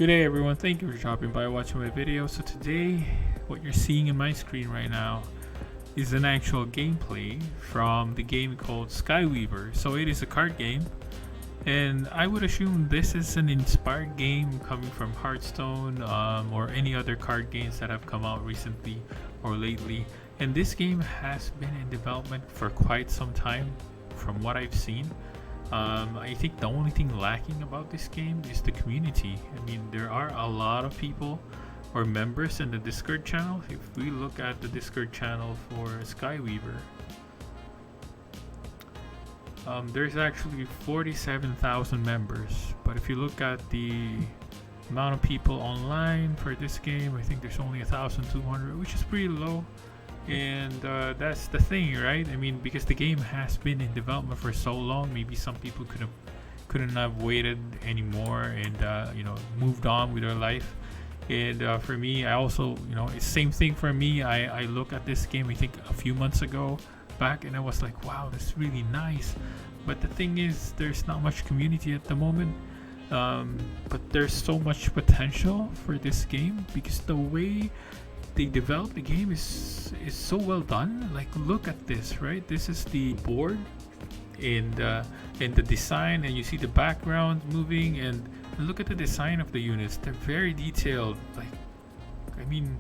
Good day everyone, thank you for dropping by watching my video. So today, what you're seeing in my screen right now is an actual gameplay from the game called Skyweaver. So it is a card game, and I would assume this is an inspired game coming from Hearthstone or any other card games that have come out recently or lately. And this game has been in development for quite some time from what I've seen. I think the only thing lacking about this game is the community. I mean, there are a lot of people or members in the Discord channel. If we look at the Discord channel for Skyweaver, there's actually 47,000 members. But if you look at the amount of people online for this game, I think there's only 1,200, which is pretty low. And that's the thing, right? I mean, because the game has been in development for so long, maybe some people couldn't have waited anymore and moved on with their life. And for me, I also, it's same thing for me. I look at this game, I think a few months ago back, and I was like, wow, that's really nice. But the thing is, there's not much community at the moment. But there's so much potential for this game because the way they developed the game is so well done. Like, look at this, right? This is the board and the design, and you see the background moving, and look at the design of the units. They're very detailed. Like, I mean,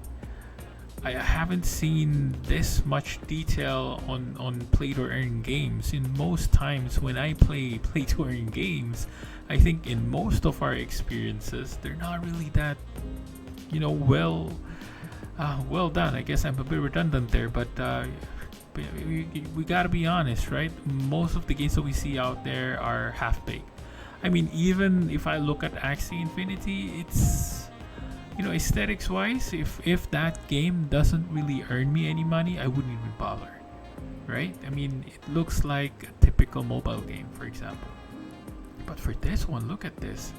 I haven't seen this much detail on play to earn games. In most times when I play to earn games, I think in most of our experiences, they're not really that well done. I guess I'm a bit redundant there, but we gotta be honest, right? Most of the games that we see out there are half-baked. I mean, even if I look at Axie Infinity, it's, aesthetics wise, if that game doesn't really earn me any money, I wouldn't even bother, right? I mean, it looks like a typical mobile game, for example. But for this one, look at this.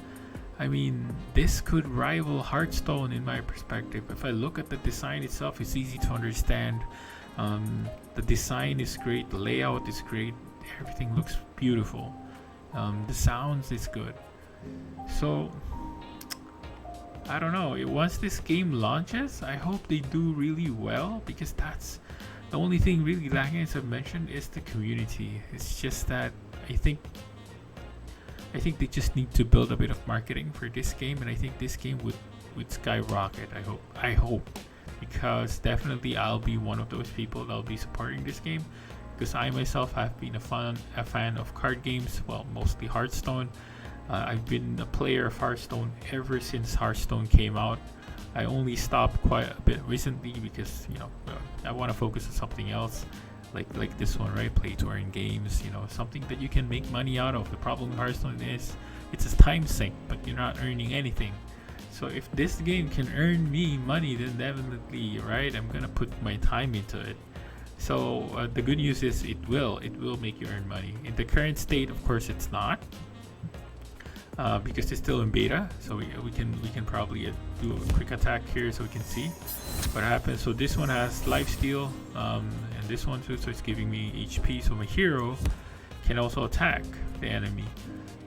I mean, this could rival Hearthstone in my perspective. If I look at the design itself, it's easy to understand. The design is great, the layout is great, everything looks beautiful. The sounds is good. So, I don't know. Once this game launches, I hope they do really well, because that's the only thing really lacking, as I've mentioned, is the community. It's just that I think they just need to build a bit of marketing for this game, and I think this game would skyrocket. I hope, because definitely I'll be one of those people that'll be supporting this game, because I myself have been a fan of card games. Well, mostly Hearthstone. I've been a player of Hearthstone ever since Hearthstone came out. I only stopped quite a bit recently because I want to focus on something else. Like this one, right? Play to earn games, something that you can make money out of. The problem with Hearthstone is it's a time sink, but you're not earning anything. So if this game can earn me money, then definitely, right, I'm gonna put my time into it. So the good news is it will make you earn money. In the current state, of course, it's not, because it's still in beta. So we can probably do a quick attack here so we can see what happens. So this one has lifesteal, and this one too, so it's giving me HP, so my hero can also attack the enemy.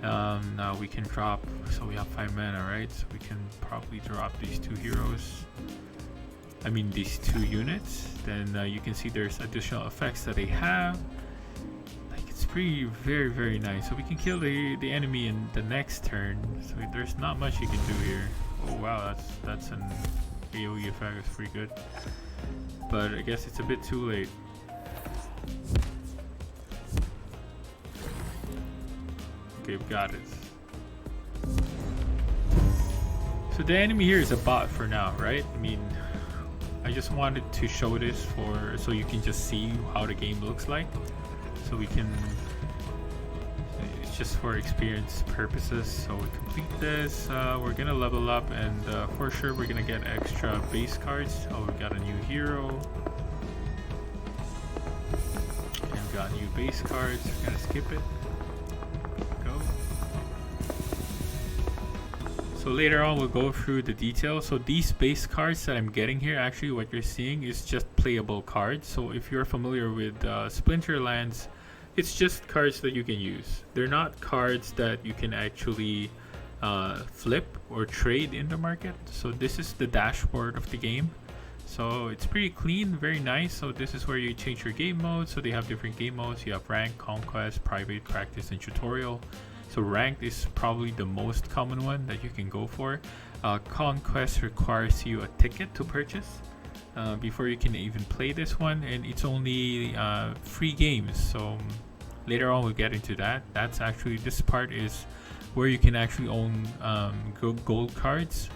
Now we can drop, so we have 5 mana, right? So we can probably drop these two heroes, these two units. Then you can see there's additional effects that they have. Like, it's pretty very nice. So we can kill the enemy in the next turn, so there's not much you can do here. Oh wow, that's an AoE effect. It's pretty good, but I guess it's a bit too late. Okay, we got it. So the enemy here is a bot for now, right? I mean, I just wanted to show this so you can just see how the game looks like. So we can, it's just for experience purposes. So we complete this, we're gonna level up, and for sure we're gonna get extra base cards. Oh, we got a new hero. And got new base cards. We're gonna skip it. Go. So later on we'll go through the details. So these base cards that I'm getting here, actually what you're seeing is just playable cards. So if you're familiar with Splinterlands, it's just cards that you can use. They're not cards that you can actually flip or trade in the market. So this is the dashboard of the game. So it's pretty clean, very nice. So this is where you change your game modes. So they have different game modes. You have rank, conquest, private, practice, and tutorial. So ranked is probably the most common one that you can go for. Conquest requires you a ticket to purchase before you can even play this one, and it's only free games. So later on we'll get into that. That's actually, this part is where you can actually own gold cards,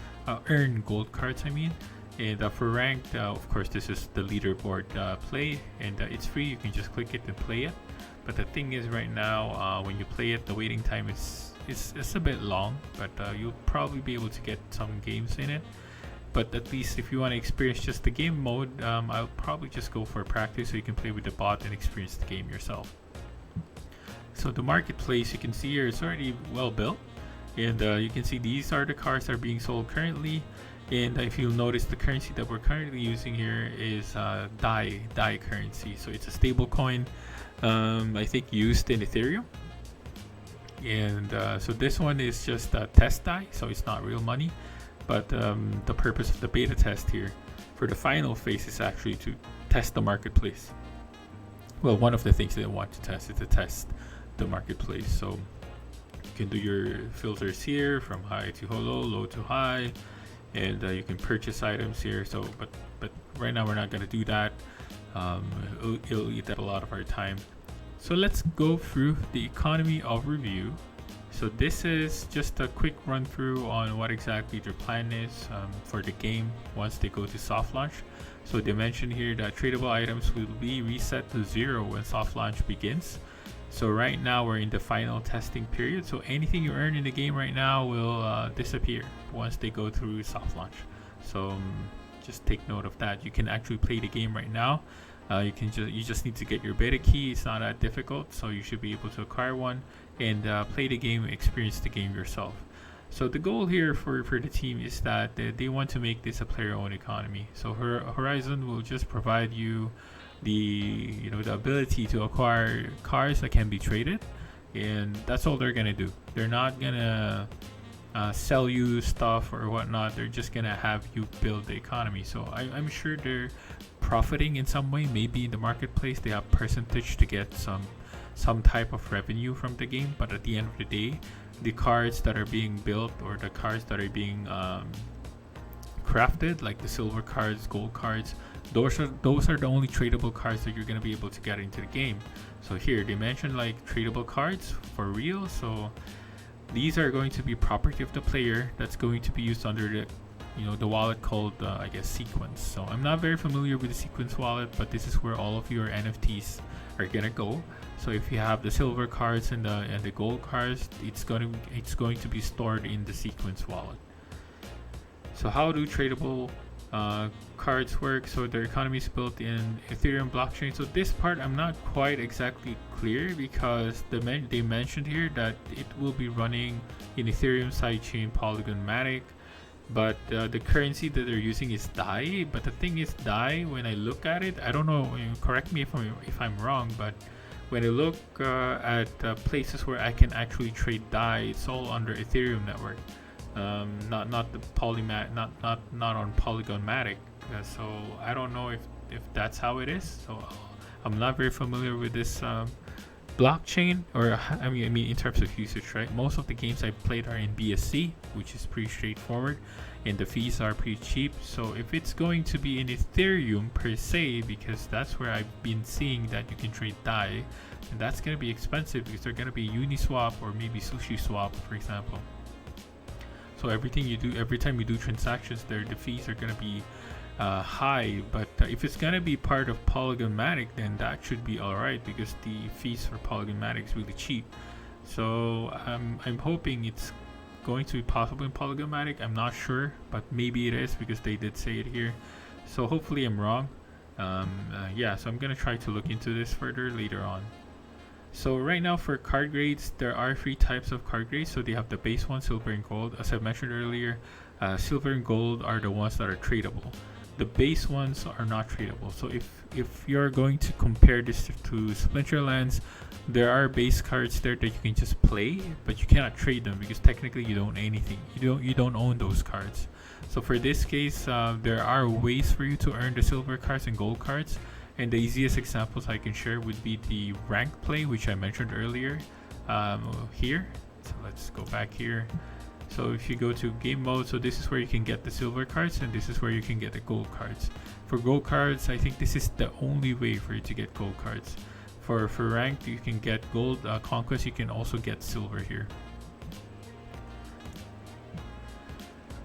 earn gold cards I mean. And for ranked, of course this is the leaderboard play, and it's free. You can just click it and play it. But the thing is, right now when you play it, the waiting time is a bit long, but you'll probably be able to get some games in it. But at least if you want to experience just the game mode, I'll probably just go for practice so you can play with the bot and experience the game yourself. So the marketplace, you can see here, it's already well built, and you can see these are the cars that are being sold currently. And if you'll notice, the currency that we're currently using here is DAI currency. So it's a stable coin, I think used in Ethereum. And so this one is just a test DAI, so it's not real money. But the purpose of the beta test here for the final phase is actually to test the marketplace. Well, one of the things they want to test is to test the marketplace. So you can do your filters here from high to low to high. And you can purchase items here. So but right now we're not going to do that. It'll eat up a lot of our time. So let's go through the economy overview. So this is just a quick run through on what exactly their plan is for the game once they go to soft launch. So they mentioned here that tradable items will be reset to 0 when soft launch begins. So right now we're in the final testing period. So anything you earn in the game right now will disappear once they go through soft launch. So just take note of that. You can actually play the game right now. You just need to get your beta key. It's not that difficult, so you should be able to acquire one and play the game, experience the game yourself. So the goal here for the team is that they want to make this a player-owned economy. So Horizon will just provide you the ability to acquire cars that can be traded, and that's all they're gonna do. They're not gonna sell you stuff or whatnot. They're just gonna have you build the economy. So I'm sure they're profiting in some way. Maybe in the marketplace they have percentage to get some type of revenue from the game, but at the end of the day, the cards that are being built or the cards that are being crafted, like the silver cards, gold cards, those are the only tradable cards that you're going to be able to get into the game. So here they mentioned like tradable cards for real. So these are going to be property of the player that's going to be used under the wallet called I guess Sequence. So I'm not very familiar with the Sequence wallet, but this is where all of your NFTs are gonna go. So if you have the silver cards and the gold cards, it's going to be stored in the Sequence wallet. So how do tradable cards work? So their economy is built in Ethereum blockchain. So this part I'm not quite exactly clear, because they mentioned here that it will be running in Ethereum sidechain Polygon Matic, but the currency that they're using is DAI. But the thing is, DAI, when I look at it, I don't know, correct me if I'm wrong, but when I look at places where I can actually trade DAI, it's all under Ethereum network. Not the not on Polygon Matic. So I don't know if that's how it is. So I'm not very familiar with this blockchain, or I mean in terms of usage, right? Most of the games I played are in BSC, which is pretty straightforward, and the fees are pretty cheap. So if it's going to be in Ethereum per se, because that's where I've been seeing that you can trade DAI, and that's going to be expensive because they're going to be Uniswap or maybe SushiSwap, for example. So every time you do transactions there, the fees are going to be high. But if it's going to be part of Polygon Matic, then that should be alright, because the fees for Polygon Matic is really cheap. So I'm hoping it's going to be possible in Polygon Matic. I'm not sure, but maybe it is, because they did say it here. So hopefully I'm wrong. Yeah, so I'm going to try to look into this further later on. So right now for card grades, there are 3 types of card grades. So they have the base one, silver and gold. As I mentioned earlier, silver and gold are the ones that are tradable. the base ones are not tradable. So if you're going to compare this to Splinterlands, there are base cards there that you can just play, but you cannot trade them because technically you don't own anything. You don't own those cards. So for this case, there are ways for you to earn the silver cards and gold cards. And the easiest examples I can share would be the rank play, which I mentioned earlier here. So let's go back here. So if you go to game mode, so this is where you can get the silver cards, and this is where you can get the gold cards. For gold cards, I think this is the only way for you to get gold cards. For ranked, you can get gold. Conquest, you can also get silver here.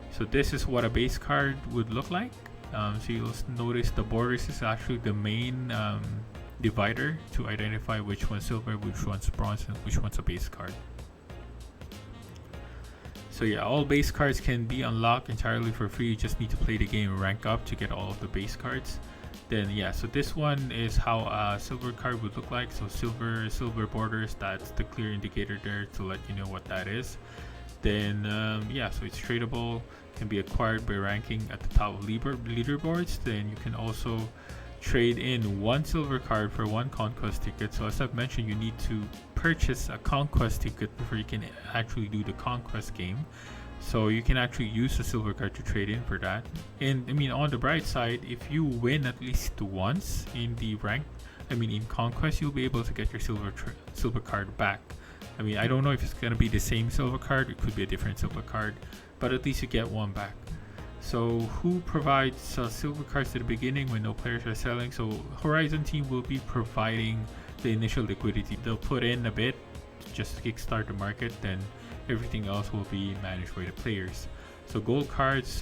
So this is what a base card would look like. So you'll notice the borders is actually the main divider to identify which one's silver, which one's bronze, and which one's a base card. So yeah, all base cards can be unlocked entirely for free. You just need to play the game and rank up to get all of the base cards. Then yeah, so this one is how a silver card would look like. So silver borders, that's the clear indicator there to let you know what that is. Then yeah, so it's tradable, can be acquired by ranking at the top of leaderboards. Then you can also trade in one silver card for one conquest ticket. So as I've mentioned, you need to purchase a conquest ticket before you can actually do the conquest game. So you can actually use a silver card to trade in for that. And I mean, on the bright side, if you win at least once in the rank, in conquest, you'll be able to get your silver card back. I mean, I don't know if it's gonna be the same silver card, it could be a different silver card, but at least you get one back. So who provides silver cards at the beginning when no players are selling? So Horizon team will be providing the initial liquidity. They'll put in a bit just to kickstart the market, then everything else will be managed by the players. So gold cards,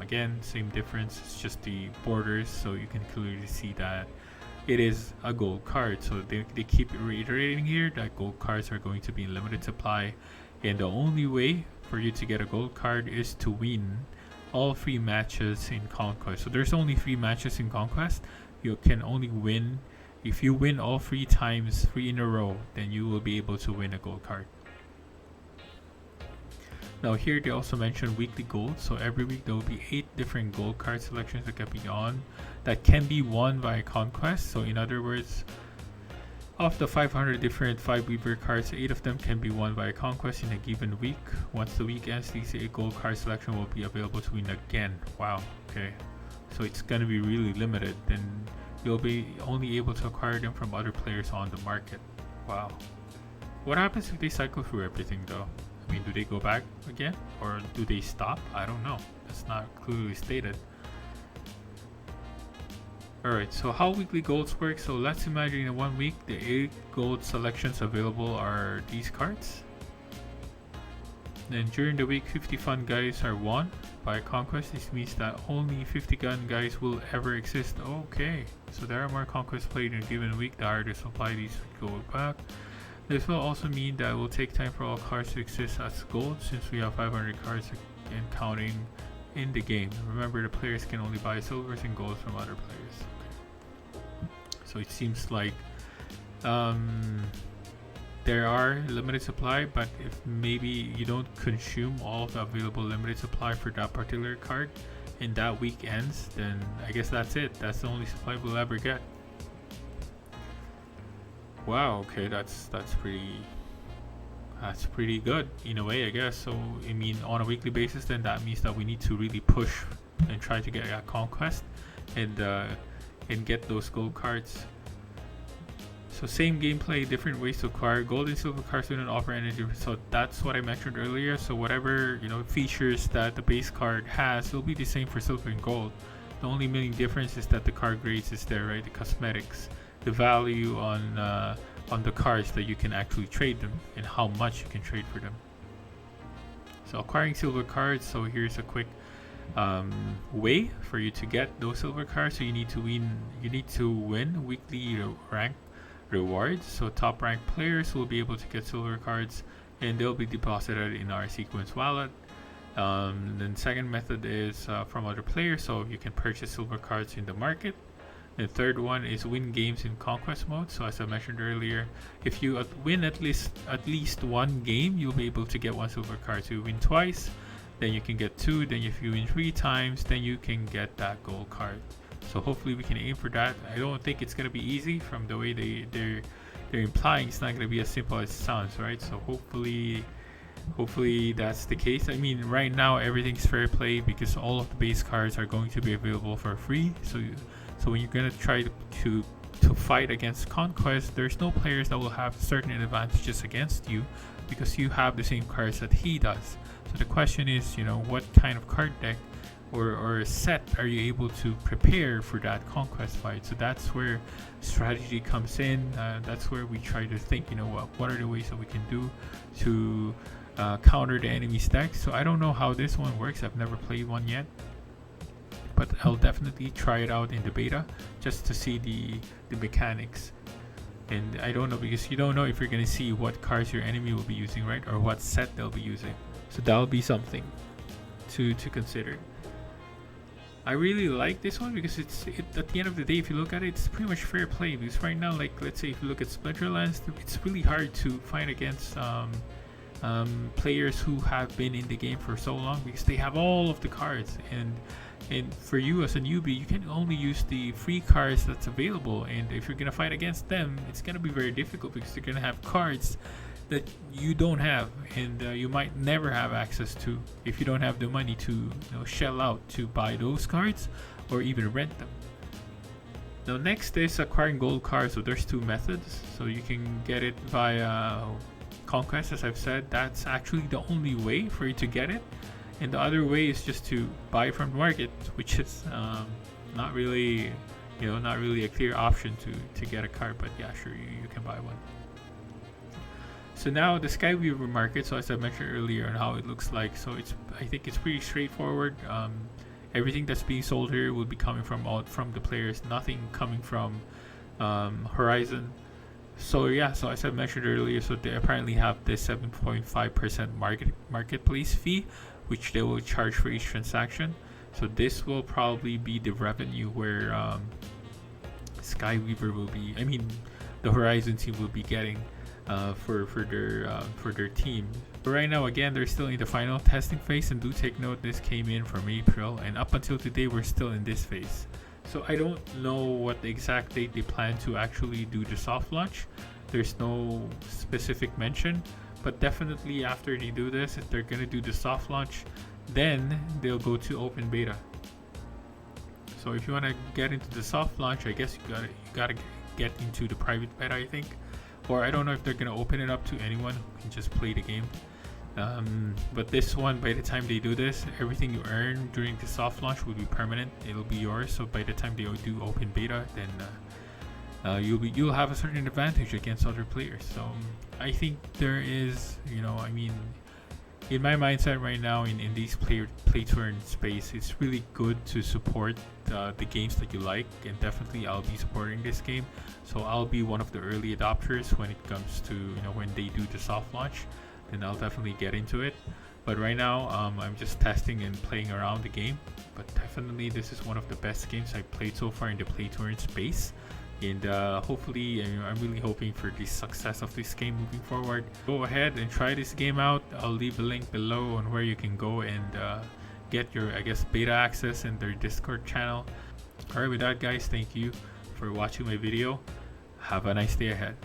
again, same difference, it's just the borders, so you can clearly see that it is a gold card. So they keep reiterating here that gold cards are going to be in limited supply, and the only way for you to get a gold card is to win all 3 matches in Conquest. So there's only 3 matches in Conquest. You can only win, if you win all 3 times, 3 in a row, then you will be able to win a gold card. Now here they also mention weekly gold. So every week there will be 8 different gold card selections that can be won by Conquest. So in other words, of the 500 different Skyweaver cards, 8 of them can be won by a conquest in a given week. Once the week ends, these 8 gold card selection will be available to win again. Wow, okay. So it's gonna be really limited, and you'll be only able to acquire them from other players on the market. Wow. What happens if they cycle through everything though? I mean, do they go back again? Or do they stop? I don't know. That's not clearly stated. Alright, so how weekly golds work. So let's imagine in 1 week the 8 gold selections available are these cards. Then during the week 50 fun guys are won by conquest. This means that only 50 gun guys will ever exist. Okay, so there are more conquests played in a given week. The higher the supply, these go back. This will also mean that it will take time for all cards to exist as gold, since we have 500 cards and counting in the game. Remember, the players can only buy silvers and golds from other players. Okay. So it seems like there are limited supply, but if maybe you don't consume all of the available limited supply for that particular card and that week ends, then I guess that's it. That's the only supply we'll ever get. Wow, okay, that's pretty good in a way, I guess. So I mean, on a weekly basis, then that means that we need to really push and try to get a conquest and get those gold cards. So same gameplay, different ways to acquire gold and silver cards do not offer energy. So that's what I mentioned earlier. So whatever features that the base card has will be the same for silver and gold. The only main difference is that the card grades is there, right? The cosmetics, the value on the cards that you can actually trade them, and how much you can trade for them. So acquiring silver cards. So here's a quick way for you to get those silver cards. So you need to win weekly rank rewards. So top ranked players will be able to get silver cards, and they'll be deposited in our sequence wallet. Then second method is from other players, so you can purchase silver cards in the market. The third one is win games in conquest mode. So as I mentioned earlier, if you win at least one game, you'll be able to get one silver card. So you win twice, then you can get 2, then if you win 3 times, then you can get that gold card. So hopefully we can aim for that. I don't think it's gonna be easy from the way they're implying. It's not gonna be as simple as it sounds, right? So hopefully that's the case. I mean, right now everything's fair play because all of the base cards are going to be available for free. So when you're gonna try to fight against Conquest, there's no players that will have certain advantages against you because you have the same cards that he does. So the question is, you know, what kind of card deck or set are you able to prepare for that Conquest fight? So that's where strategy comes in. That's where we try to think, you know, what are the ways that we can do to counter the enemy's deck. So I don't know how this one works. I've never played one yet, but I'll definitely try it out in the beta just to see the mechanics. And I don't know, because you don't know if you're gonna see what cards your enemy will be using, right? Or what set they'll be using. So that'll be something to consider. I really like this one because at the end of the day, if you look at it, it's pretty much fair play. Because right now, like, let's say if you look at Splinterlands, it's really hard to fight against players who have been in the game for so long because they have all of the cards, and for you as a newbie, you can only use the free cards that's available. And if you're gonna fight against them, it's gonna be very difficult because they're gonna have cards that you don't have, and you might never have access to if you don't have the money to, you know, shell out to buy those cards or even rent them. Now next is acquiring gold cards. So there's 2 methods. So you can get it via Conquest, as I've said. That's actually the only way for you to get it, and the other way is just to buy from the market, which is not really a clear option to get a card, but yeah, sure, you can buy one. So now the Skyweaver market, so as I mentioned earlier on how it looks like, so I think it's pretty straightforward. Everything that's being sold here will be coming from the players, nothing coming from Horizon. So yeah, so as I mentioned earlier, so they apparently have this 7.5% marketplace fee, which they will charge for each transaction. So this will probably be the revenue where Skyweaver will be, I mean, the Horizon team will be getting for their team. But right now, again, they're still in the final testing phase, and do take note, this came in from April, and up until today we're still in this phase. So I don't know what the exact date they plan to actually do the soft launch. There's no specific mention, but definitely after they do this, if they're gonna do the soft launch, then they'll go to open beta. So if you want to get into the soft launch, I guess you gotta get into the private beta, I think. Or I don't know if they're gonna open it up to anyone who can just play the game. But this one, by the time they do this, everything you earn during the soft launch will be permanent. It'll be yours. So by the time they do open beta, then you'll have a certain advantage against other players. So I think there is, you know, I mean, in my mindset right now, in these play to earn space, it's really good to support the games that you like, and definitely I'll be supporting this game. So I'll be one of the early adopters when it comes to, you know, when they do the soft launch, then I'll definitely get into it. But right now, I'm just testing and playing around the game. But definitely, this is one of the best games I've played so far in the play to earn space. And hopefully, I'm really hoping for the success of this game moving forward. Go ahead and try this game out. I'll leave a link below on where you can go and get your, I guess, beta access in their Discord channel. Alright, with that, guys, thank you for watching my video. Have a nice day ahead.